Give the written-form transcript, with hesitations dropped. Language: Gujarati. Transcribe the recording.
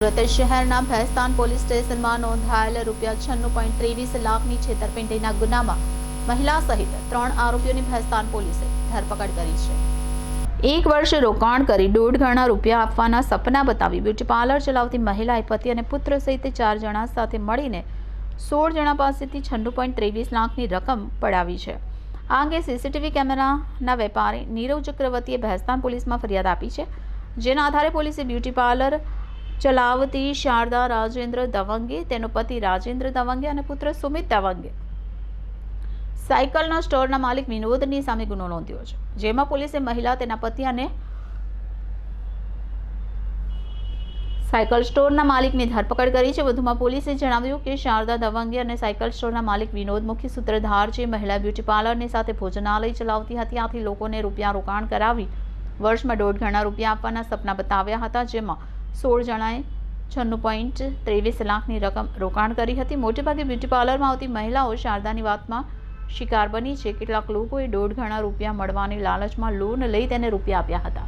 સુરત શહેરના ભેસ્તાન પોલીસ સ્ટેશનમાં નોંધાયેલ ₹96.23 લાખની છેતરપિંડીના ગુનામાં મહિલા સહિત 3 આરોપીઓની ભેસ્તાન પોલીસે ધરપકડ કરી છે। 1 વર્ષ રોકાણ કરી 1.5 ગણા રૂપિયા આપવાના સપના બતાવી બ્યુટી પાર્લર ચલાવતી મહિલાએ પતિ અને પુત્ર સહિત 4 જણા સાથે મળીને 16 જણા પાસેથી 96.23 લાખની રકમ પડાવી છે। આ અંગે સીસીટીવી કેમેરાના વેપારી નીરવ ચક્રવર્તીએ ભેસ્તાન પોલીસમાં ફરિયાદ આપી છે, જેના આધારે પોલીસે બ્યુટી પાર્લર ચલાવતી શારદા રાજેન્દ્ર દવંગે, તેનો પતિ રાજેન્દ્ર દવંગે અને પુત્ર સુમિત દવંગે, સાયકલના સ્ટોરના માલિક વિનોદની સામે ગુનો નોંધ્યો છે, જેમાં પોલીસે મહિલા, તેના પતિ અને સાયકલ સ્ટોરના માલિકની ધરપકડ કરી છે। વધુમાં પોલીસે જણાવ્યું કે શારદા દવંગે અને સાયકલ સ્ટોરના માલિક વિનોદ મુખ્ય સૂત્રધાર છે। મહિલા બ્યુટી પાર્લરની સાથે ભોજનાલય ચલાવતી હતી, આથી લોકોને રૂપિયા રોકાણ કરાવી વર્ષમાં 1.5 ગણા રૂપિયા આપવાના સપના બતાવ્યા હતા, જેમાં 16 જણાએ 96.23 લાખની રકમ રોકાણ કરી હતી। મોટેભાગે બ્યુટી પાર્લરમાં આવતી મહિલાઓ શારદાની વાતમાં શિકાર બની છે। કેટલાક લોકોએ 1.5 ગણા રૂપિયા મળવાની લાલચમાં લોન લઈ તેને રૂપિયા આપ્યા હતા,